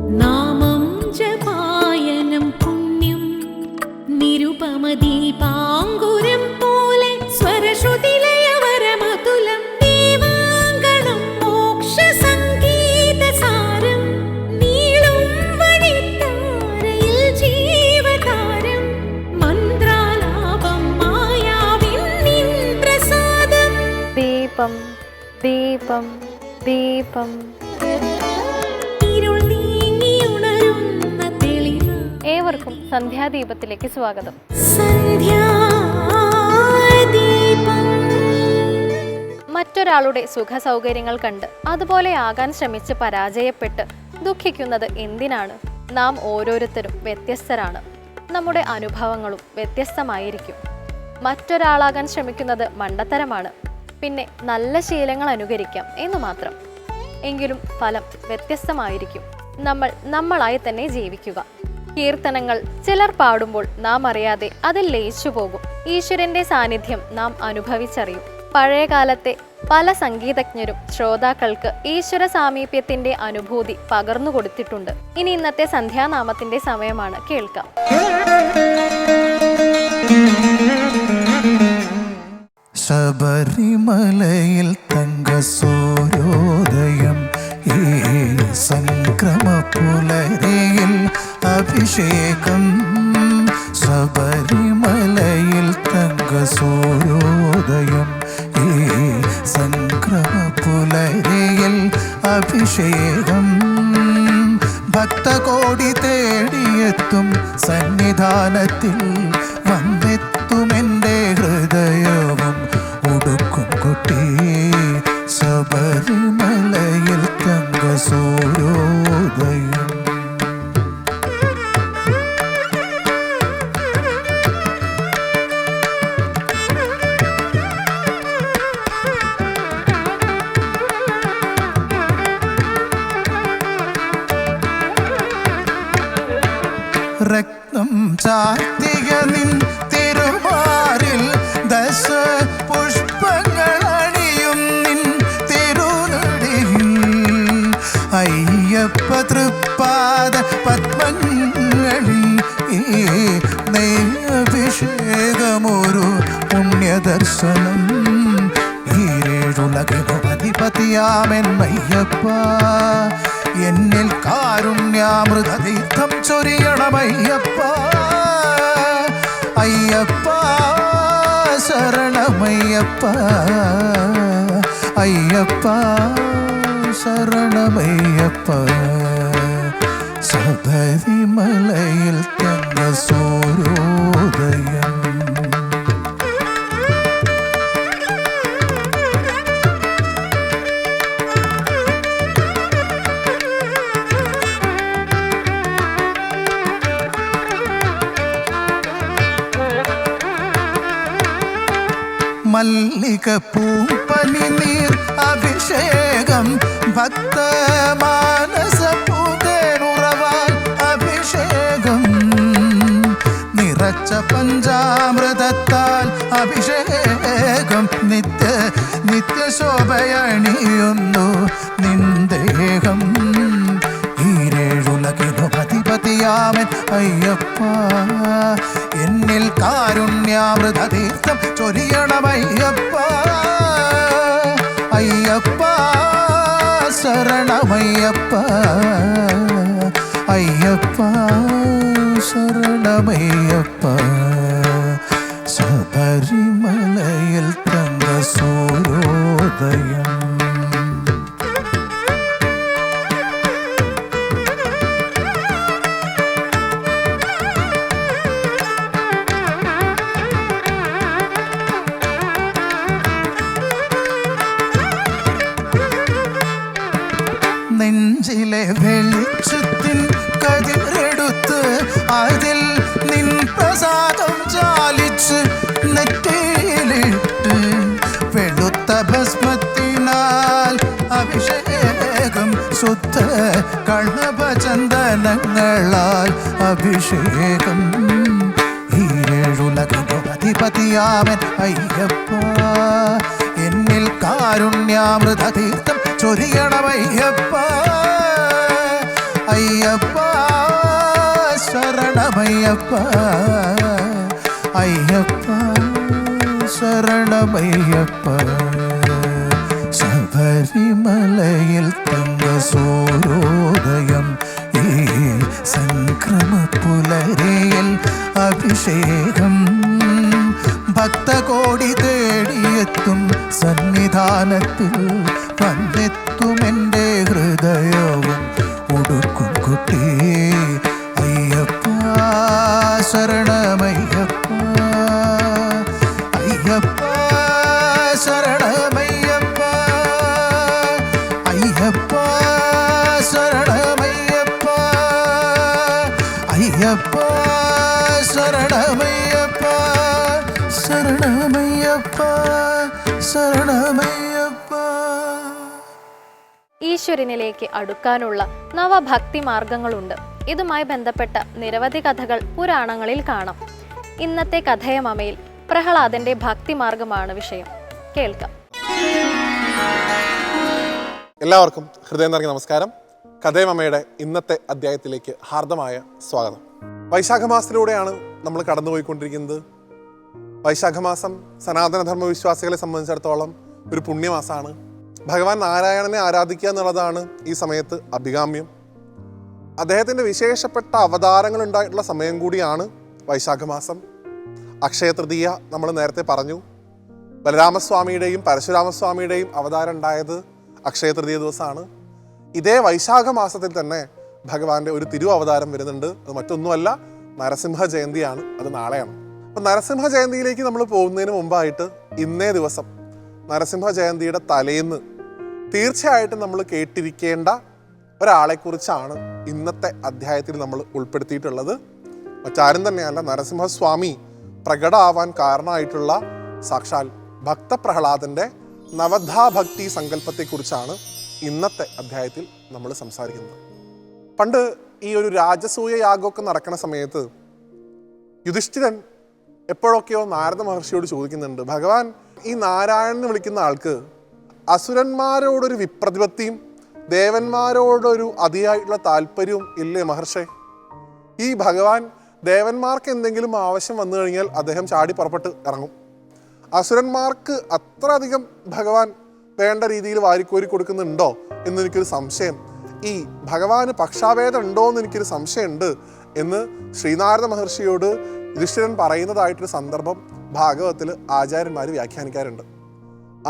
നാമം ജപായനം പുണ്യം നിരുപമദീപാങ്കുരം പോലെ സ്വരശ്രുതിലയവരമതുലം ദീവാങ്കണം മോക്ഷസംഗീതസാരം നീളും വഴിത്താരയിൽ ജീവതാരം മന്ത്രാലാപം മായാവിൻ നിൻ പ്രസാദം. ദീപം ദീപം ദീപം. ഏവർക്കും സന്ധ്യാദീപത്തിലേക്ക് സ്വാഗതം. മറ്റൊരാളുടെ സുഖ സൗകര്യങ്ങൾ കണ്ട് അതുപോലെ ആകാൻ ശ്രമിച്ച് പരാജയപ്പെട്ട് ദുഃഖിക്കുന്നത് എന്തിനാണ്? നാം ഓരോരുത്തരും വ്യത്യസ്തരാണ്. നമ്മുടെ അനുഭവങ്ങളും വ്യത്യസ്തമായിരിക്കും. മറ്റൊരാളാകാൻ ശ്രമിക്കുന്നത് മണ്ടത്തരമാണ്. പിന്നെ നല്ല ശീലങ്ങൾ അനുകരിക്കാം എന്നു മാത്രം. എങ്കിലും ഫലം വ്യത്യസ്തമായിരിക്കും. നമ്മൾ നമ്മളായി തന്നെ ജീവിക്കുക. കീർത്തനങ്ങൾ ചിലർ പാടുമ്പോൾ നാം അറിയാതെ അതിൽ ലയിച്ചു പോകും. ഈശ്വരന്റെ സാന്നിധ്യം നാം അനുഭവിച്ചറിയും. പഴയകാലത്തെ പല സംഗീതജ്ഞരും ശ്രോതാക്കൾക്ക് ഈശ്വര സാമീപ്യത്തിന്റെ അനുഭൂതി പകർന്നു കൊടുത്തിട്ടുണ്ട്. ഇനി ഇന്നത്തെ സന്ധ്യാനാമത്തിന്റെ സമയമാണ്. കേൾക്കാം. ശബരിമലയിൽ തങ്കസൂര്യോദയം ഈ സംക്രമപുലരിയിൽ അഭിഷേകം. ശബരിമലയിൽ തങ്കസൂര്യോദയം ഈ സംക്രമപുലരിയിൽ അഭിഷേകം. ഭക്തകോടി തേടിയെത്തും സന്നിധാനത്തിൽ വന്നെത്തുമെൻ്റെ ഹൃദയവും ഉടുക്കും കുട്ടി. ശബരിമലയിൽ തങ്കസൂര്യോദയം. രക്തം ചാർത്തിയ നിൻ തിരുമാറിൽ ദശ പുഷ്പങ്ങൾ അണിയും നിൻ തിരുനടിയിൽ അയ്യപ്പ തൃപ്പാദ പത്മങ്ങളിൽ ഈ നെയ്യഭിഷേകമൊരു പുണ്യദർശനം. ഈരേഴുലകിനും അധിപതിയാമെന്നയ്യപ്പ എന്നിൽ കാരുണ്യാമൃതതീർത്ഥം ചൊരിയണമയ്യപ്പ. അയ്യപ്പ ശരണമയ്യപ്പ. അയ്യപ്പ ശരണമയ്യപ്പ. ശബരിമലയിൽ തങ്കസൂര്യോദയം. മല്ലിക പൂപ്പനിനീർ അഭിഷേകം. ഭക്തമാനസ പൂതേനുറവാൽ അഭിഷേകം. നിറച്ച പഞ്ചാമൃതത്താൽ അഭിഷേകം. നിത്യശോഭയണിയുന്നു നിന്ദേഹം. ഈരേഴുലകിനും അധിപതിയാമൻ അയ്യപ്പ എന്നിൽ കാരുണ്യാമൃതതീർത്ഥം ചൊരിയണമയ്യപ്പ. അയ്യപ്പ ശരണമയ്യപ്പ. അയ്യപ്പ ശരണമയ്യപ്പ. ശബരിമലയിൽ തങ്കസൂര്യോദയം. നെഞ്ചിലെ വെളിച്ചത്തിൻ കതിരെടുത്ത് അതിൽ നിൻ പ്രസാദം ചാലിച്ച് നെറ്റിയിലിട്ട് വെളുത്ത ഭസ്മത്തിനാൽ അഭിഷേകം. ശുദ്ധ കണപചന്ദനങ്ങളാൽ അഭിഷേകം. ഈരേഴുലകിനും അധിപതിയാമൻ അയ്യപ്പ എന്നിൽ കാരുണ്യാമൃതതീർത്ഥം ചൊരിയണമയ്യപ്പ. അയ്യപ്പ ശരണമയ്യപ്പ അയ്യപ്പ ശരണമയ്യപ്പ ശബരിമലയിൽ തങ്ക സൂര്യോദയം ഈ സംക്രമ പുലരിയിൽ അഭിഷേകം ഭക്തകോടി തേടിയെത്തും സന്നിധാനത്തിൽ വന്നെത്തുമെൻ്റെ ഹൃദയവും ഉടുക്കും കുട്ടി അയ്യപ്പ ശരണമയ്യപ്പ അയ്യപ്പ ശരണമയ്യപ്പ അയ്യപ്പ ശരണമയ്യപ്പ അയ്യപ്പ ശരണമയ്യപ്പ ശരണമയ്യപ്പ ശരണമയ്യപ്പ. ഈശ്വരനിലേക്ക് അടുക്കാനുള്ള നവഭക്തി മാർഗങ്ങളുണ്ട്. ഇതുമായി ബന്ധപ്പെട്ട നിരവധി കഥകൾ പുരാണങ്ങളിൽ കാണാം. ഇന്നത്തെ കഥയമമയിൽ പ്രഹ്ലാദന്റെ ഭക്തിമാർഗമാണ് വിഷയം. കേൾക്കാം. എല്ലാവർക്കും ഹൃദയം നിറഞ്ഞ നമസ്കാരം. കഥയമമ്മയുടെ ഇന്നത്തെ അധ്യായത്തിലേക്ക് ഹാർദമായ സ്വാഗതം. വൈശാഖമാസത്തിലൂടെയാണ് നമ്മൾ കടന്നുപോയിക്കൊണ്ടിരിക്കുന്നത്. വൈശാഖമാസം സനാതനധർമ്മ വിശ്വാസികളെ സംബന്ധിച്ചിടത്തോളം ഒരു പുണ്യമാസമാണ്. ഭഗവാൻ നാരായണനെ ആരാധിക്കുക എന്നുള്ളതാണ് ഈ സമയത്ത് അഭികാമ്യം. അദ്ദേഹത്തിൻ്റെ വിശേഷപ്പെട്ട അവതാരങ്ങൾ ഉണ്ടായിട്ടുള്ള സമയം കൂടിയാണ് വൈശാഖമാസം. അക്ഷയതൃതീയ നമ്മൾ നേരത്തെ പറഞ്ഞു. ബലരാമസ്വാമിയുടെയും പരശുരാമസ്വാമിയുടെയും അവതാരം ഉണ്ടായത് അക്ഷയതൃതീയ ദിവസമാണ്. ഇതേ വൈശാഖ മാസത്തിൽ തന്നെ ഭഗവാന്റെ ഒരു തിരു അവതാരം വരുന്നുണ്ട്. അത് മറ്റൊന്നുമല്ല, നരസിംഹ ജയന്തിയാണ്. അത് നാളെയാണ്. അപ്പം നരസിംഹ ജയന്തിയിലേക്ക് നമ്മൾ പോകുന്നതിന് മുമ്പായിട്ട് ഇന്നേ ദിവസം നരസിംഹ ജയന്തിയുടെ തലേന്ന് തീർച്ചയായിട്ടും നമ്മൾ കേട്ടിരിക്കേണ്ട ഒരാളെക്കുറിച്ചാണ് ഇന്നത്തെ അധ്യായത്തിൽ നമ്മൾ ഉൾപ്പെടുത്തിയിട്ടുള്ളത്. മറ്റാരും തന്നെയല്ല, നരസിംഹസ്വാമി പ്രകടമാവാൻ കാരണമായിട്ടുള്ള സാക്ഷാൽ ഭക്തപ്രഹ്ലാദന്റെ നവധാഭക്തി സങ്കല്പത്തെക്കുറിച്ചാണ് ഇന്നത്തെ അധ്യായത്തിൽ നമ്മൾ സംസാരിക്കുന്നത്. പണ്ട് ഈ ഒരു രാജസൂയ യാഗമൊക്കെ നടക്കുന്ന സമയത്ത് യുധിഷ്ഠിരൻ എപ്പോഴൊക്കെയോ നാരദ മഹർഷിയോട് ചോദിക്കുന്നുണ്ട്, ഭഗവാൻ, ഈ നാരായണൻ വിളിക്കുന്ന ആൾക്ക് അസുരന്മാരോടൊരു വിപ്രതിപത്തിയും ദേവന്മാരോടൊരു അതിയായിട്ടുള്ള താല്പര്യവും ഇല്ലേ മഹർഷേ? ഈ ഭഗവാൻ ദേവന്മാർക്ക് എന്തെങ്കിലും ആവശ്യം വന്നു കഴിഞ്ഞാൽ അദ്ദേഹം ചാടി പുറപ്പെട്ട് ഇറങ്ങും. അസുരന്മാർക്ക് അത്ര അധികം ഭഗവാൻ വേണ്ട രീതിയിൽ വാരിക്കോരി കൊടുക്കുന്നുണ്ടോ എന്നെനിക്കൊരു സംശയം. ഈ ഭഗവാന് പക്ഷാഭേദം ഉണ്ടോ എന്ന് എനിക്കൊരു സംശയമുണ്ട് എന്ന് ശ്രീനാരദ മഹർഷിയോട് യുധിഷ്ഠിരൻ പറയുന്നതായിട്ടൊരു സന്ദർഭം ഭാഗവത്തിൽ ആചാര്യന്മാർ വ്യാഖ്യാനിക്കാറുണ്ട്.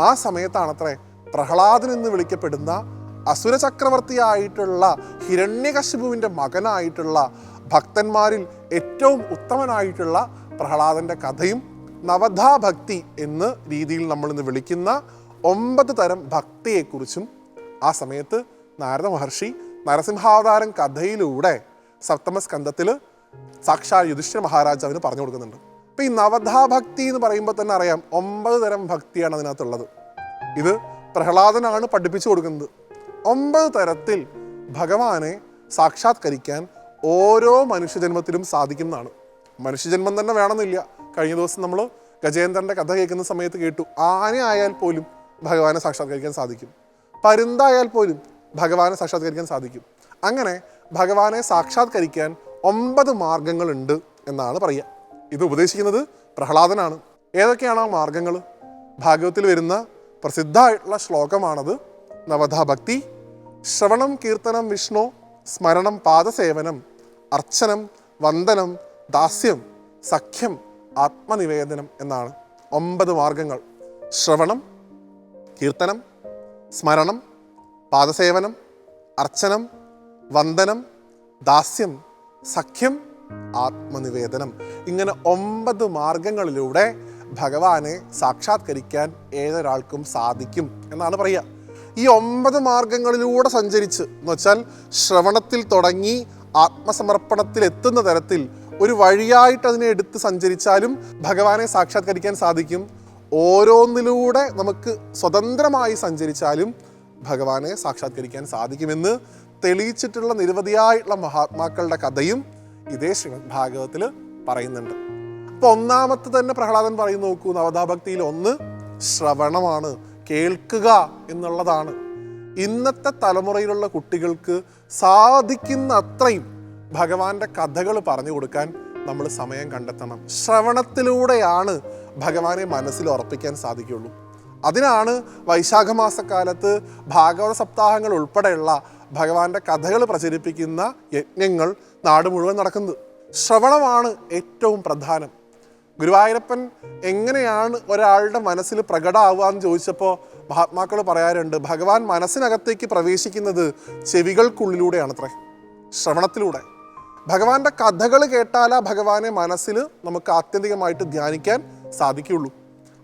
ആ സമയത്താണത്രേ പ്രഹ്ലാദൻ എന്ന് വിളിക്കപ്പെടുന്ന അസുര ചക്രവർത്തിയായിട്ടുള്ള ഹിരണ്യകശിപുവിൻ്റെ മകനായിട്ടുള്ള ഭക്തന്മാരിൽ ഏറ്റവും ഉത്തമനായിട്ടുള്ള പ്രഹ്ലാദന്റെ കഥയും നവധാഭക്തി എന്ന രീതിയിൽ നമ്മളിന്ന് വിളിക്കുന്ന 9 തരം ഭക്തിയെക്കുറിച്ചും ആ സമയത്ത് നാരദ മഹർഷി നരസിംഹാവതാരം കഥയിലൂടെ സപ്തമസ്കന്ധത്തിൽ സാക്ഷാൽ യുധിഷ്ഠിര മഹാരാജാവിന് പറഞ്ഞു കൊടുക്കുന്നുണ്ട്. അപ്പം ഈ നവധാഭക്തി എന്ന് പറയുമ്പോൾ തന്നെ അറിയാം 9 തരം ഭക്തിയാണ് അതിനകത്തുള്ളത്. ഇത് പ്രഹ്ലാദനാണ് പഠിപ്പിച്ചു കൊടുക്കുന്നത്. 9 തരത്തിൽ ഭഗവാനെ സാക്ഷാത്കരിക്കാൻ ഓരോ മനുഷ്യജന്മത്തിലും സാധിക്കുന്നതാണ്. മനുഷ്യജന്മം തന്നെ വേണമെന്നില്ല. കഴിഞ്ഞ ദിവസം നമ്മൾ ഗജേന്ദ്രൻ്റെ കഥ കേൾക്കുന്ന സമയത്ത് കേട്ടു, ആന ആയാൽ പോലും ഭഗവാനെ സാക്ഷാത്കരിക്കാൻ സാധിക്കും, പരുന്തായാൽ പോലും ഭഗവാനെ സാക്ഷാത്കരിക്കാൻ സാധിക്കും. അങ്ങനെ ഭഗവാനെ സാക്ഷാത്കരിക്കാൻ 9 മാർഗങ്ങളുണ്ട് എന്നാണ് പറയുക. ഇത് ഉപദേശിക്കുന്നത് പ്രഹ്ലാദനാണ്. ഏതൊക്കെയാണ് ആ മാർഗങ്ങൾ? ഭാഗവത്തിൽ വരുന്ന പ്രസിദ്ധമായിട്ടുള്ള ശ്ലോകമാണത്. നവധാഭക്തി: ശ്രവണം കീർത്തനം വിഷ്ണു, സ്മരണം പാദസേവനം, അർച്ചനം വന്ദനം ദാസ്യം സഖ്യം ആത്മനിവേദനം എന്നാണ് 9 മാർഗങ്ങൾ. ശ്രവണം, കീർത്തനം, സ്മരണം, പാദസേവനം, അർച്ചനം, വന്ദനം, ദാസ്യം, സഖ്യം, ആത്മനിവേദനം. ഇങ്ങനെ 9 മാർഗങ്ങളിലൂടെ ഭഗവാനെ സാക്ഷാത്കരിക്കാൻ ഏതൊരാൾക്കും സാധിക്കും എന്നാണ് പറയുക. ഈ 9 മാർഗങ്ങളിലൂടെ സഞ്ചരിച്ച് എന്ന് വെച്ചാൽ ശ്രവണത്തിൽ തുടങ്ങി ആത്മസമർപ്പണത്തിൽ എത്തുന്ന തരത്തിൽ ഒരു വഴിയായിട്ട് അതിനെ എടുത്ത് സഞ്ചരിച്ചാലും ഭഗവാനെ സാക്ഷാത്കരിക്കാൻ സാധിക്കും. ഓരോന്നിലൂടെ നമുക്ക് സ്വതന്ത്രമായി സഞ്ചരിച്ചാലും ഭഗവാനെ സാക്ഷാത്കരിക്കാൻ സാധിക്കുമെന്ന് തെളിയിച്ചിട്ടുള്ള നിരവധിയായിട്ടുള്ള മഹാത്മാക്കളുടെ കഥയും ഇതേ ശ്രീമദ് ഭാഗവത്തിൽ പറയുന്നുണ്ട്. അപ്പോൾ ഒന്നാമത്തെ തന്നെ പ്രഹ്ലാദൻ പറയുന്നു നോക്കൂ, നവധാഭക്തിയിൽ 1 ശ്രവണമാണ്, കേൾക്കുക എന്നുള്ളതാണ്. ഇന്നത്തെ തലമുറയിലുള്ള കുട്ടികൾക്ക് സാധിക്കുന്ന അത്രയും ഭഗവാന്റെ കഥകൾ പറഞ്ഞു കൊടുക്കാൻ നമ്മൾ സമയം കണ്ടെത്തണം. ശ്രവണത്തിലൂടെയാണ് ഭഗവാനെ മനസ്സിൽ ഉറപ്പിക്കാൻ സാധിക്കുകയുള്ളൂ. അതിനാണ് വൈശാഖ മാസക്കാലത്ത് ഭാഗവത സപ്താഹങ്ങൾ ഉൾപ്പെടെയുള്ള ഭഗവാന്റെ കഥകൾ പ്രചരിപ്പിക്കുന്ന യജ്ഞങ്ങൾ നാട് മുഴുവൻ നടക്കുന്നത്. ശ്രവണമാണ് ഏറ്റവും പ്രധാനം. ഗുരുവായൂരപ്പൻ എങ്ങനെയാണ് ഒരാളുടെ മനസ്സിൽ പ്രകടമാവുക എന്ന് ചോദിച്ചപ്പോൾ മഹാത്മാക്കൾ പറയാറുണ്ട്, ഭഗവാൻ മനസ്സിനകത്തേക്ക് പ്രവേശിക്കുന്നത് ചെവികൾക്കുള്ളിലൂടെയാണത്രേ, ശ്രവണത്തിലൂടെ. ഭഗവാന്റെ കഥകൾ കേട്ടാലാ ഭഗവാനെ മനസ്സിൽ നമുക്ക് ആത്യന്തികമായിട്ട് ധ്യാനിക്കാൻ സാധിക്കുകയുള്ളൂ.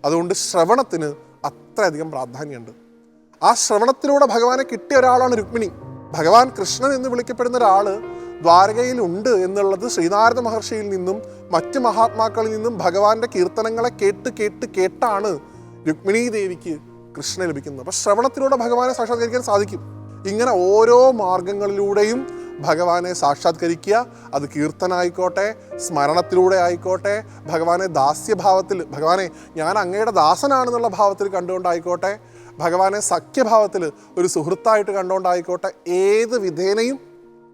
അതുകൊണ്ട് ശ്രവണത്തിന് അത്രയധികം പ്രാധാന്യമുണ്ട്. ആ ശ്രവണത്തിലൂടെ ഭഗവാനെ കിട്ടിയ ഒരാളാണ് രുക്മിണി. ഭഗവാൻ കൃഷ്ണൻ എന്ന് വിളിക്കപ്പെടുന്ന ഒരാൾ ദ്വാരകയിൽ ഉണ്ട് എന്നുള്ളത് ശ്രീനാരദ മഹർഷിയിൽ നിന്നും മറ്റ് മഹാത്മാക്കളിൽ നിന്നും ഭഗവാന്റെ കീർത്തനങ്ങളെ കേട്ടാണ് രുക്മിണി ദേവിക്ക് കൃഷ്ണൻ ലഭിക്കുന്നത്. അപ്പം ശ്രവണത്തിലൂടെ ഭഗവാനെ സാക്ഷാത്കരിക്കാൻ സാധിക്കും. ഇങ്ങനെ ഓരോ മാർഗങ്ങളിലൂടെയും ഭഗവാനെ സാക്ഷാത്കരിക്കുക. അത് കീർത്തനായിക്കോട്ടെ, സ്മരണത്തിലൂടെ ആയിക്കോട്ടെ, ഭഗവാനെ ദാസ്യഭാവത്തിൽ, ഭഗവാനെ ഞാൻ അങ്ങയുടെ ദാസനാണെന്നുള്ള ഭാവത്തിൽ കണ്ടുകൊണ്ടായിക്കോട്ടെ, ഭഗവാനെ സഖ്യഭാവത്തിൽ ഒരു സുഹൃത്തായിട്ട് കണ്ടുകൊണ്ടായിക്കോട്ടെ, ഏത് വിധേനയും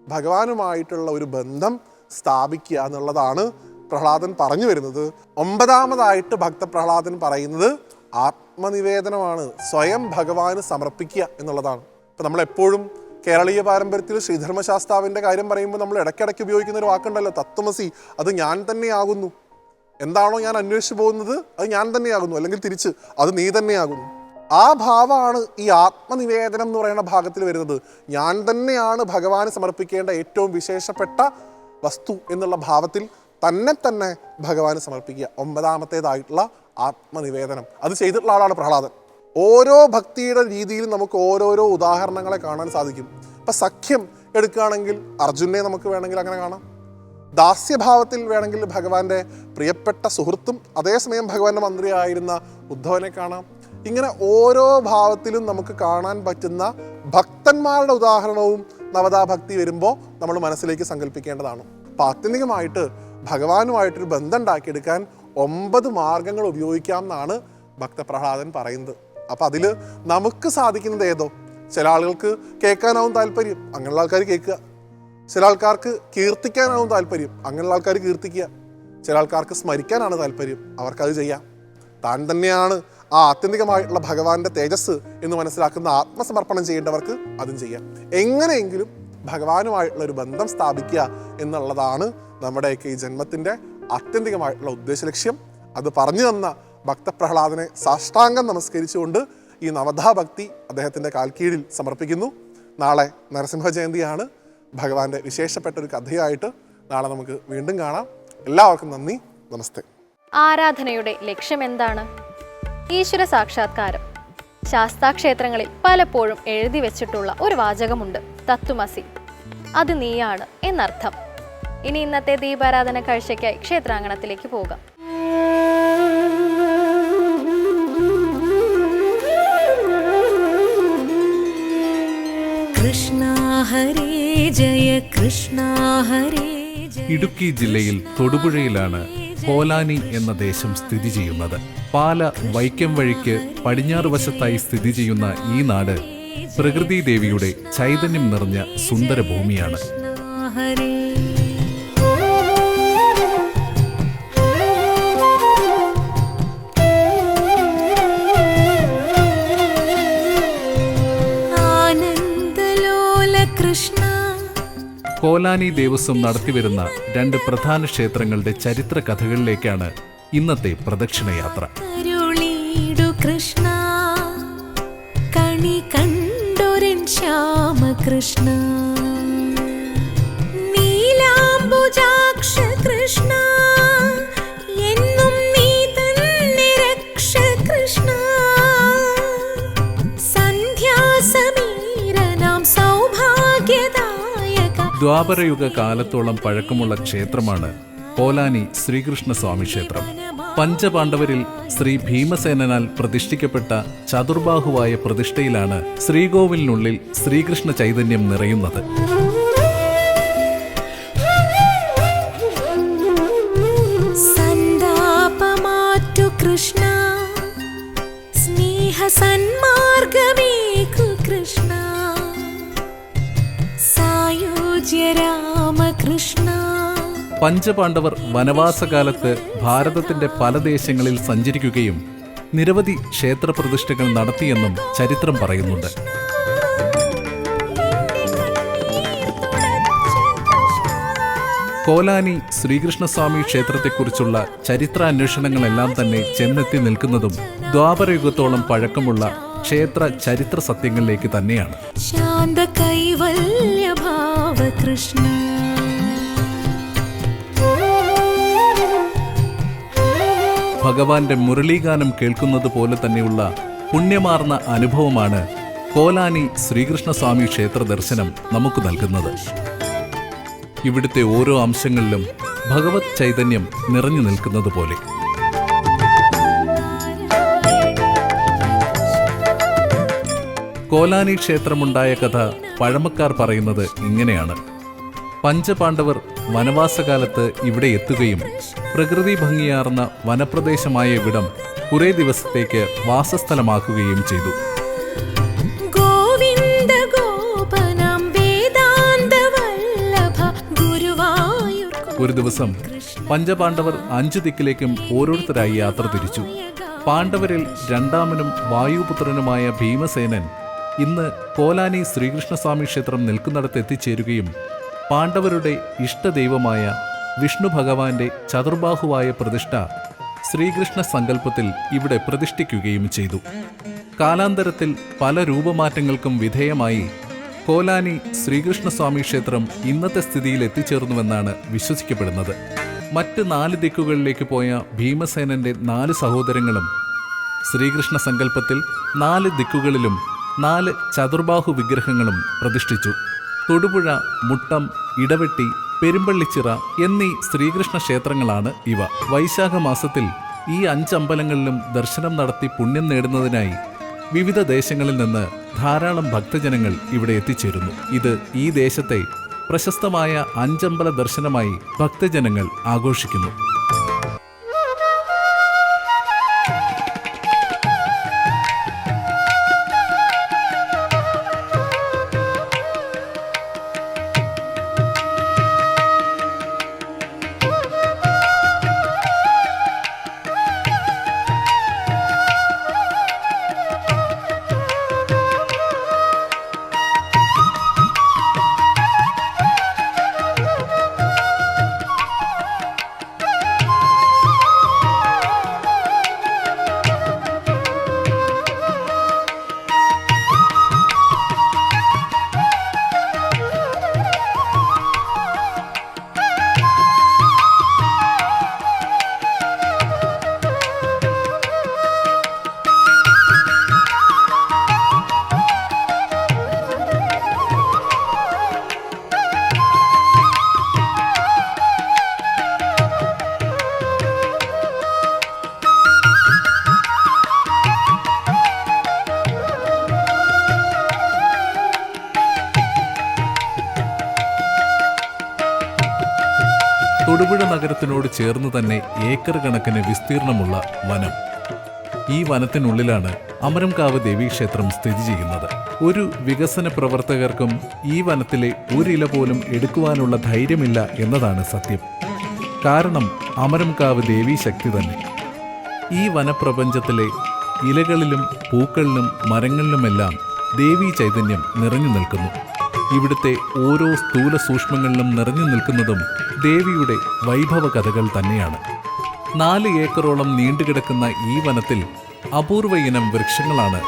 ഭഗവാനുമായിട്ടുള്ള ഒരു ബന്ധം സ്ഥാപിക്കുക എന്നുള്ളതാണ് പ്രഹ്ലാദൻ പറഞ്ഞു വരുന്നത്. 9ാമതായിട്ട് ഭക്തപ്രഹ്ലാദൻ പറയുന്നത് ആത്മനിവേദനമാണ്, സ്വയം ഭഗവാന് സമർപ്പിക്കുക എന്നുള്ളതാണ്. ഇപ്പം നമ്മളെപ്പോഴും കേരളീയ പാരമ്പര്യത്തിൽ ശ്രീധർമ്മശാസ്താവിൻ്റെ കാര്യം പറയുമ്പോൾ നമ്മൾ ഇടയ്ക്കിടയ്ക്ക് ഉപയോഗിക്കുന്ന ഒരു വാക്കുണ്ടല്ലോ, തത്വമസി. അത് ഞാൻ തന്നെയാകുന്നു. എന്താണോ ഞാൻ അന്വേഷിച്ചു പോകുന്നത് അത് ഞാൻ തന്നെയാകുന്നു, അല്ലെങ്കിൽ തിരിച്ച് അത് നീ തന്നെയാകുന്നു. ആ ഭാവമാണ് ഈ ആത്മനിവേദനം എന്ന് പറയുന്ന ഭാഗത്തിൽ വരുന്നത്. ഞാൻ തന്നെയാണ് ഭഗവാന് സമർപ്പിക്കേണ്ട ഏറ്റവും വിശേഷപ്പെട്ട വസ്തു എന്നുള്ള ഭാവത്തിൽ തന്നെ ഭഗവാന് സമർപ്പിക്കുക. 9ാമത്തേതായിട്ടുള്ള ആത്മനിവേദനം അത് ചെയ്തിട്ടുള്ള ആളാണ് പ്രഹ്ലാദൻ. ഓരോ ഭക്തിയുടെ രീതിയിലും നമുക്ക് ഓരോരോ ഉദാഹരണങ്ങളെ കാണാൻ സാധിക്കും. ഇപ്പം സഖ്യം എടുക്കുകയാണെങ്കിൽ അർജുനെ നമുക്ക് വേണമെങ്കിൽ അങ്ങനെ കാണാം. ദാസ്യഭാവത്തിൽ വേണമെങ്കിൽ ഭഗവാന്റെ പ്രിയപ്പെട്ട സുഹൃത്തും അതേസമയം ഭഗവാന്റെ മന്ത്രിയായിരുന്ന ഉദ്ധവനെ കാണാം. ഇങ്ങനെ ഓരോ ഭാവത്തിലും നമുക്ക് കാണാൻ പറ്റുന്ന ഭക്തന്മാരുടെ ഉദാഹരണവും നവതാഭക്തി വരുമ്പോൾ നമ്മൾ മനസ്സിലേക്ക് സങ്കല്പിക്കേണ്ടതാണ്. അപ്പം ആത്യന്തികമായിട്ട് ഭഗവാനുമായിട്ടൊരു ബന്ധം ഉണ്ടാക്കിയെടുക്കാൻ 9 മാർഗങ്ങൾ ഉപയോഗിക്കാം എന്നാണ് ഭക്തപ്രഹ്ലാദൻ പറയുന്നത്. അപ്പം അതിൽ നമുക്ക് സാധിക്കുന്നത് ഏതോ? ചില ആളുകൾക്ക് കേൾക്കാനാവും താല്പര്യം, അങ്ങനെയുള്ള ആൾക്കാർ കേൾക്കുക. ചില ആൾക്കാർക്ക് കീർത്തിക്കാനാവും താല്പര്യം, അങ്ങനെയുള്ള ആൾക്കാർ കീർത്തിക്കുക. ചില ആൾക്കാർക്ക് സ്മരിക്കാനാണ് താല്പര്യം, അവർക്കത് ചെയ്യാം. താൻ തന്നെയാണ് ആ ആത്യന്തികമായിട്ടുള്ള ഭഗവാന്റെ തേജസ് എന്ന് മനസ്സിലാക്കുന്ന ആത്മസമർപ്പണം ചെയ്യേണ്ടവർക്ക് അതും ചെയ്യാം. എങ്ങനെയെങ്കിലും ഭഗവാനുമായിട്ടുള്ള ഒരു ബന്ധം സ്ഥാപിക്കുക എന്നുള്ളതാണ് നമ്മുടെയൊക്കെ ഈ ജന്മത്തിൻ്റെ ആത്യന്തികമായിട്ടുള്ള ഉദ്ദേശലക്ഷ്യം. അത് പറഞ്ഞു തന്ന ഭക്തപ്രഹ്ലാദനെ സാഷ്ടാംഗം നമസ്കരിച്ചുകൊണ്ട് ഈ നവതാഭക്തി അദ്ദേഹത്തിൻ്റെ കാൽക്കീഴിൽ സമർപ്പിക്കുന്നു. നാളെ നരസിംഹ ജയന്തിയാണ്. ഭഗവാന്റെ വിശേഷപ്പെട്ട ഒരു കഥയായിട്ട് നാളെ നമുക്ക് വീണ്ടും കാണാം. എല്ലാവർക്കും നന്ദി, നമസ്തേ. ആരാധനയുടെ ലക്ഷ്യം എന്താണ്? ഈശ്വര സാക്ഷാത്കാരം. ശാസ്താക്ഷേത്രങ്ങളിൽ പലപ്പോഴും എഴുതി വെച്ചിട്ടുള്ള ഒരു വാചകമുണ്ട്, തത്വമസി, അത് നീയാണ് എന്നർത്ഥം. ഇനി ഇന്നത്തെ ദീപാരാധന കാഴ്ചയ്ക്കായി ക്ഷേത്രാങ്കണത്തിലേക്ക് പോകാം. കൃഷ്ണ ഹരേ ജയ കൃഷ്ണ ഹരേ. ഇടുക്കി ജില്ലയിൽ തൊടുപുഴയിലാണ് കോലാനി എന്ന ദേശം സ്ഥിതി ചെയ്യുന്നത്. പാല വൈക്കം വഴിക്ക് പടിഞ്ഞാറ് വശത്തായി സ്ഥിതി ചെയ്യുന്ന ഈ നാട് പ്രകൃതി ദേവിയുടെ ചൈതന്യം നിറഞ്ഞ സുന്ദര ഭൂമിയാണ്. കോലാനി ദേവസ്വം നടത്തിവരുന്ന 2 പ്രധാന ക്ഷേത്രങ്ങളുടെ ചരിത്ര കഥകളിലേക്കാണ് ഇന്നത്തെ പ്രദക്ഷിണയാത്ര. കൃഷ്ണ കണി കണ്ടൊരൻ ശ്യാമകൃഷ്ണ നീലാംബുജാക്ഷ കൃഷ്ണ എന്നും നീ തന്നെ രക്ഷ കൃഷ്ണ സന്ധ്യാസമീരനാം സൗഭാഗ്യദായക. ദ്വാപരയുഗ കാലത്തോളം പഴക്കമുള്ള ക്ഷേത്രമാണ് കോലാനി ശ്രീകൃഷ്ണസ്വാമി ക്ഷേത്രം. പഞ്ചപാണ്ഡവരിൽ ശ്രീ ഭീമസേനാൽ പ്രതിഷ്ഠിക്കപ്പെട്ട ചതുർബാഹുവായ പ്രതിഷ്ഠയിലാണ് ശ്രീകോവിലിനുള്ളിൽ ശ്രീകൃഷ്ണ ചൈതന്യം നിറയുന്നത്. സന്താപമാറ്റു കൃഷ്ണ സ്നേഹ സന്മാർഗമേകു കൃഷ്ണ പഞ്ചപാണ്ഡവർ വനവാസകാലത്ത് ഭാരതത്തിന്റെ പല ദേശങ്ങളിൽ സഞ്ചരിക്കുകയും നിരവധി ക്ഷേത്രപ്രതിഷ്ഠകൾ നടത്തിയെന്നും ചരിത്രം പറയുന്നുണ്ട്. കോലാനി ശ്രീകൃഷ്ണസ്വാമി ക്ഷേത്രത്തെക്കുറിച്ചുള്ള ചരിത്രാന്വേഷണങ്ങളെല്ലാം തന്നെ ചെന്നെത്തി നിൽക്കുന്നതും ദ്വാപരയുഗത്തോളം പഴക്കമുള്ള ക്ഷേത്ര ചരിത്ര സത്യങ്ങളിലേക്ക് തന്നെയാണ്. ശാന്ത കൈവല്യ ഭാവ കൃഷ്ണ ഭഗവാന്റെ മുരളീഗാനം കേൾക്കുന്നത് പോലെ തന്നെയുള്ള പുണ്യമാർന്ന അനുഭവമാണ് കോലാനി ശ്രീകൃഷ്ണസ്വാമി ക്ഷേത്ര ദർശനം നമുക്ക് നൽകുന്നത്. ഇവിടുത്തെ ഓരോ അംശങ്ങളിലും ഭഗവത് ചൈതന്യം നിറഞ്ഞു നിൽക്കുന്നത് പോലെ. കോലാനി ക്ഷേത്രമുണ്ടായ കഥ പഴമക്കാർ പറയുന്നത് ഇങ്ങനെയാണ്. പഞ്ചപാണ്ഡവർ വനവാസകാലത്ത് ഇവിടെ എത്തുകയും പ്രകൃതി ഭംഗിയാർന്ന വനപ്രദേശമായ ഇവിടം കുറേ ദിവസത്തേക്ക് വാസസ്ഥലമാക്കുകയും ചെയ്തു. ഗോവിന്ദ ഗോപനാം വേദാന്ത വല്ലഭ ഗുരുവായൂർ ഒരു ദിവസം പഞ്ചപാണ്ഡവർ 5 ദിക്കിലേക്കും ഓരോരുത്തരായി യാത്ര തിരിച്ചു. പാണ്ഡവരിൽ രണ്ടാമനും വായുപുത്രനുമായ ഭീമസേനൻ ഇന്ന് കോലാനി ശ്രീകൃഷ്ണസ്വാമി ക്ഷേത്രം നിൽക്കുന്നിടത്ത് എത്തിച്ചേരുകയും പാണ്ഡവരുടെ ഇഷ്ടദൈവമായ വിഷ്ണു ഭഗവാന്റെ ചതുർബാഹുവായ പ്രതിഷ്ഠ ശ്രീകൃഷ്ണ സങ്കല്പത്തിൽ ഇവിടെ പ്രതിഷ്ഠിക്കുകയും ചെയ്തു. കാലാന്തരത്തിൽ പല രൂപമാറ്റങ്ങൾക്കും വിധേയമായി കോലാനി ശ്രീകൃഷ്ണസ്വാമി ക്ഷേത്രം ഇന്നത്തെ സ്ഥിതിയിൽ എത്തിച്ചേർന്നുവെന്നാണ് വിശ്വസിക്കപ്പെടുന്നത്. മറ്റ് 4 ദിക്കുകളിലേക്ക് പോയ ഭീമസേനന്റെ 4 സഹോദരങ്ങളും ശ്രീകൃഷ്ണ സങ്കല്പത്തിൽ 4 ദിക്കുകളിലും 4 ചതുർബാഹു വിഗ്രഹങ്ങളും പ്രതിഷ്ഠിച്ചു. തൊടുപുഴ, മുട്ടം, ഇടവെട്ടി, പെരുമ്പള്ളിച്ചിറ എന്നീ ശ്രീകൃഷ്ണ ക്ഷേത്രങ്ങളാണ് ഇവ. വൈശാഖ മാസത്തിൽ ഈ 5 അമ്പലങ്ങളിലും ദർശനം നടത്തി പുണ്യം നേടുന്നതിനായി വിവിധ ദേശങ്ങളിൽ നിന്ന് ധാരാളം ഭക്തജനങ്ങൾ ഇവിടെ എത്തിച്ചേരുന്നു. ഇത് ഈ ദേശത്തെ പ്രശസ്തമായ 5 അമ്പല ദർശനമായി ഭക്തജനങ്ങൾ ആഘോഷിക്കുന്നു. തൊടുപുഴ നഗരത്തിനോട് ചേർന്ന് തന്നെ ഏക്കർ കണക്കിന് വിസ്തീർണമുള്ള വനം. ഈ വനത്തിനുള്ളിലാണ് അമരംകാവ് ദേവീക്ഷേത്രം സ്ഥിതി ചെയ്യുന്നത്. ഒരു വികസന പ്രവർത്തകർക്കും ഈ വനത്തിലെ ഒരില പോലും എടുക്കുവാനുള്ള ധൈര്യമില്ല എന്നതാണ് സത്യം. കാരണം അമരംകാവ് ദേവീ ശക്തി തന്നെ. ഈ വനപ്രപഞ്ചത്തിലെ ഇലകളിലും പൂക്കളിലും മരങ്ങളിലുമെല്ലാം ദേവീ ചൈതന്യം നിറഞ്ഞു നിൽക്കുന്നു. ഇവിടുത്തെ ഓരോ സ്ഥൂല സൂക്ഷ്മങ്ങളിലും നിറഞ്ഞു നിൽക്കുന്നതും ദേവിയുടെ വൈഭവ കഥകൾ തന്നെയാണ്. 4 ഏക്കറോളം നീണ്ടുകിടക്കുന്ന ഈ വനത്തിൽ അപൂർവ ഇനം വൃക്ഷങ്ങളാണ്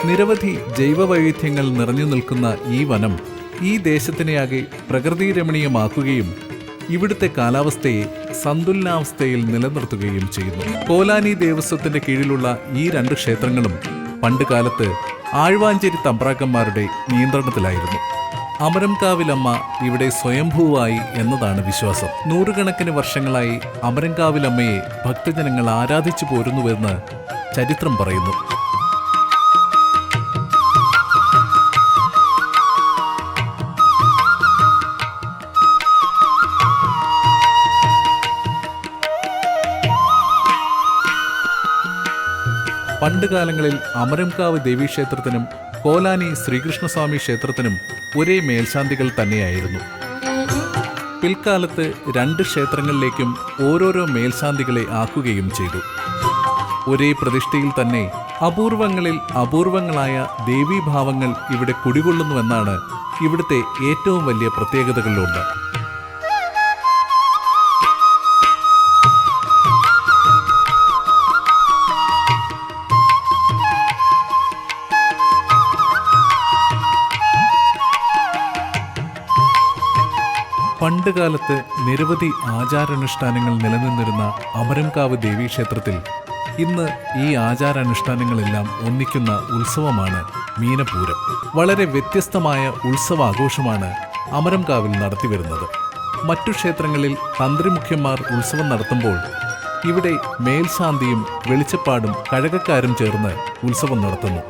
നിരവധി ജൈവവൈവിധ്യങ്ങൾ നിറഞ്ഞു നിൽക്കുന്ന ഈ വനം ഈ ദേശത്തിനെയാകെ പ്രകൃതി രമണീയമാക്കുകയും ഇവിടുത്തെ കാലാവസ്ഥയെ സന്തുലനാവസ്ഥയിൽ നിലനിർത്തുകയും ചെയ്യുന്നു. കോലാനി ദേവസ്വത്തിന്റെ കീഴിലുള്ള ഈ 2 ക്ഷേത്രങ്ങളും പണ്ടുകാലത്ത് ആഴ്വാഞ്ചേരി തമ്പ്രാക്കന്മാരുടെ നിയന്ത്രണത്തിലായിരുന്നു. അമരംകാവിലമ്മ ഇവിടെ സ്വയംഭൂവായി എന്നതാണ് വിശ്വാസം. 100 കണക്കിന് വർഷങ്ങളായി അമരംകാവിലമ്മയെ ഭക്തജനങ്ങൾ ആരാധിച്ചു പോരുന്നുവെന്ന് ചരിത്രം പറയുന്നു. പണ്ടുകാലങ്ങളിൽ അമരംകാവ് ദേവീക്ഷേത്രത്തിനും കോലാനി ശ്രീകൃഷ്ണസ്വാമി ക്ഷേത്രത്തിനും ഒരേ മേൽശാന്തികൾ തന്നെയായിരുന്നു. പിൽക്കാലത്ത് 2 ക്ഷേത്രങ്ങളിലേക്കും ഓരോരോ മേൽശാന്തികളെ ആക്കുകയും ചെയ്തു. ഒരേ പ്രതിഷ്ഠയിൽ തന്നെ അപൂർവങ്ങളിൽ അപൂർവങ്ങളായ ദേവീഭാവങ്ങൾ ഇവിടെ കുടികൊള്ളുന്നുവെന്നാണ് ഇവിടുത്തെ ഏറ്റവും വലിയ പ്രത്യേകതകളിലൊന്ന്. പണ്ടുകാലത്ത് നിരവധി ആചാരാനുഷ്ഠാനങ്ങൾ നിലനിന്നിരുന്ന അമരംകാവ് ദേവീക്ഷേത്രത്തിൽ ഇന്ന് ഈ ആചാരാനുഷ്ഠാനങ്ങളെല്ലാം ഒന്നിക്കുന്ന ഉത്സവമാണ് മീനപൂരം. വളരെ വ്യത്യസ്തമായ ഉത്സവാഘോഷമാണ് അമരംകാവിൽ നടത്തിവരുന്നത്. മറ്റു ക്ഷേത്രങ്ങളിൽ തന്ത്രിമുഖ്യന്മാർ ഉത്സവം നടത്തുമ്പോൾ ഇവിടെ മേൽശാന്തിയും വെളിച്ചപ്പാടും കഴകക്കാരും ചേർന്ന് ഉത്സവം നടത്തുന്നു.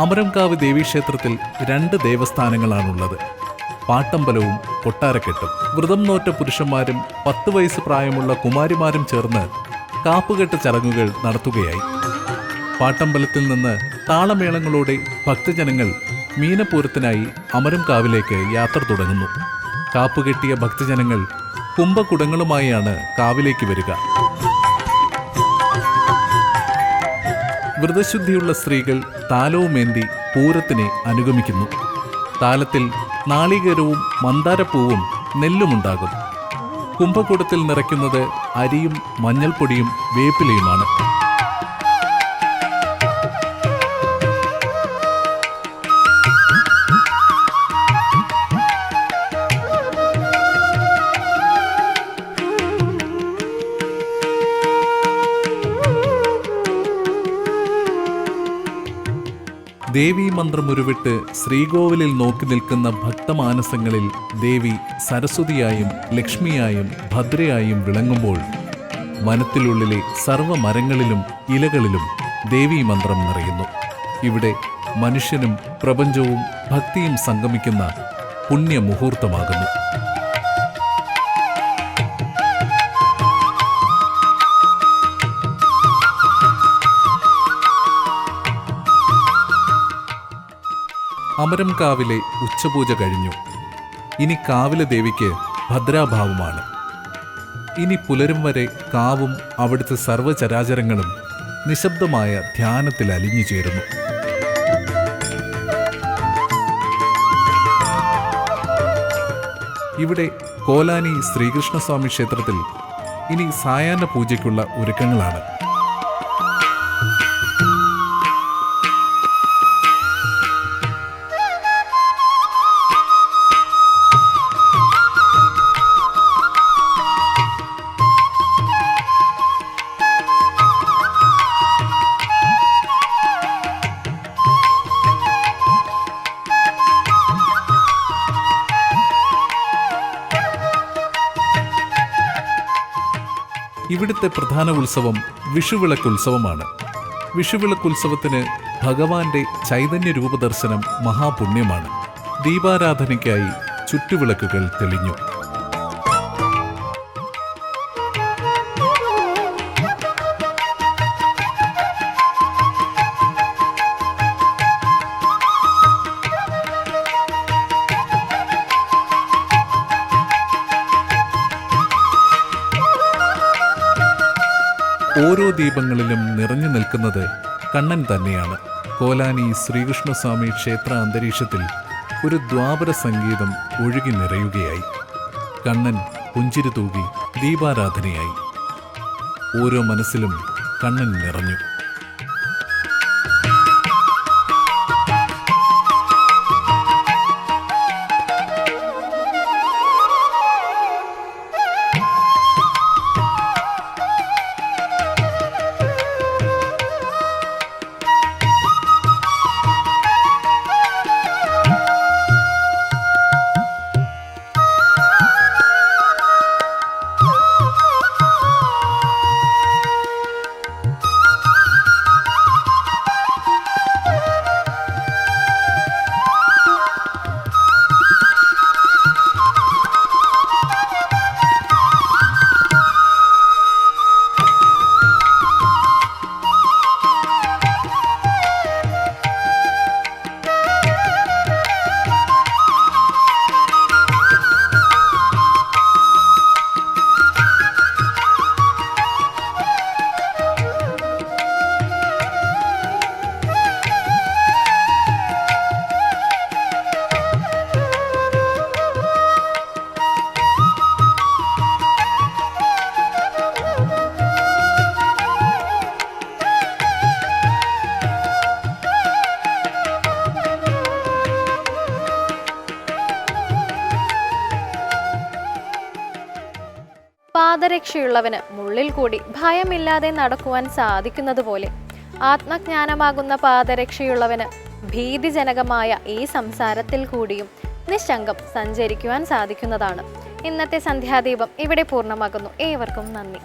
അമരംകാവ് ദേവീക്ഷേത്രത്തിൽ 2 ദേവസ്ഥാനങ്ങളാണുള്ളത്: പാട്ടമ്പലവും കൊട്ടാരക്കെട്ടും. വ്രതം നോറ്റ പുരുഷന്മാരും 10 വയസ്സ് പ്രായമുള്ള കുമാരിമാരും ചേർന്ന് കാപ്പുകെട്ട് ചടങ്ങുകൾ നടത്തുകയായി. പാട്ടമ്പലത്തിൽ നിന്ന് താളമേളങ്ങളോടെ ഭക്തജനങ്ങൾ മീനപൂരത്തിനായി അമരംകാവിലേക്ക് യാത്ര തുടങ്ങുന്നു. കാപ്പുകെട്ടിയ ഭക്തജനങ്ങൾ കുംഭകുടങ്ങളുമായാണ് കാവിലേക്ക് വരിക. വ്രതശുദ്ധിയുള്ള സ്ത്രീകൾ താലവുമേന്തി പൂരത്തിനെ അനുഗമിക്കുന്നു. താലത്തിൽ നാളികേരവും മന്ദാരപ്പൂവും നെല്ലുമുണ്ടാകും. കുംഭകുടത്തിൽ നിറയ്ക്കുന്നത് അരിയും മഞ്ഞൾപ്പൊടിയും വേപ്പിലയുമാണ്. ദേവീമന്ത്രമുരുവിട്ട് ശ്രീകോവിലിൽ നോക്കി നിൽക്കുന്ന ഭക്തമാനസങ്ങളിൽ ദേവി സരസ്വതിയായും ലക്ഷ്മിയായും ഭദ്രയായും വിളങ്ങുമ്പോൾ വനത്തിലുള്ളിലെ സർവ്വമരങ്ങളിലും ഇലകളിലും ദേവീമന്ത്രം നിറയുന്നു. ഇവിടെ മനുഷ്യനും പ്രപഞ്ചവും ഭക്തിയും സംഗമിക്കുന്ന പുണ്യമുഹൂർത്തമാകുന്നു. അമരംകാവിലെ ഉച്ചപൂജ കഴിഞ്ഞു. ഇനി കാവിലെ ദേവിക്ക് ഭദ്രാഭാവമാണ്. ഇനി പുലരും വരെ കാവും അവിടുത്തെ സർവ്വചരാചരങ്ങളും നിശബ്ദമായ ധ്യാനത്തിൽ അലിഞ്ഞു ചേരുന്നു. ഇവിടെ കോലാനി ശ്രീകൃഷ്ണസ്വാമി ക്ഷേത്രത്തിൽ ഇനി സായാഹ്ന പൂജയ്ക്കുള്ള ഒരുക്കങ്ങളാണ്. ഇവിടുത്തെ പ്രധാന ഉത്സവം വിഷുവിളക്കുത്സവമാണ്. വിഷുവിളക്കുത്സവത്തിന് ഭഗവാന്റെ ചൈതന്യ രൂപദർശനം മഹാപുണ്യമാണ്. ദീപാരാധനയ്ക്കായി ചുറ്റുവിളക്കുകൾ തെളിഞ്ഞു. ഓരോ ദീപങ്ങളിലും നിറഞ്ഞു നിൽക്കുന്നത് കണ്ണൻ തന്നെയാണ്. കോലാനി ശ്രീകൃഷ്ണസ്വാമി ക്ഷേത്ര അന്തരീക്ഷത്തിൽ ഒരു ദ്വാപര സംഗീതം ഒഴുകി നിറയുകയായി. കണ്ണൻ പുഞ്ചിരി തൂകി ദീപാരാധനയായി. ഓരോ മനസ്സിലും കണ്ണൻ നിറഞ്ഞു. പാദരക്ഷയുള്ളവന് മുള്ളിൽ കൂടി ഭയമില്ലാതെ നടക്കുവാൻ സാധിക്കുന്നതുപോലെ ആത്മജ്ഞാനമാകുന്ന പാദരക്ഷയുള്ളവന് ഭീതിജനകമായ ഈ സംസാരത്തിൽ കൂടിയും നിശങ്കം സഞ്ചരിക്കുവാൻ സാധിക്കുന്നതാണ്. ഇന്നത്തെ സന്ധ്യാദീപം ഇവിടെ പൂർണ്ണമാകുന്നു. ഏവർക്കും നന്ദി.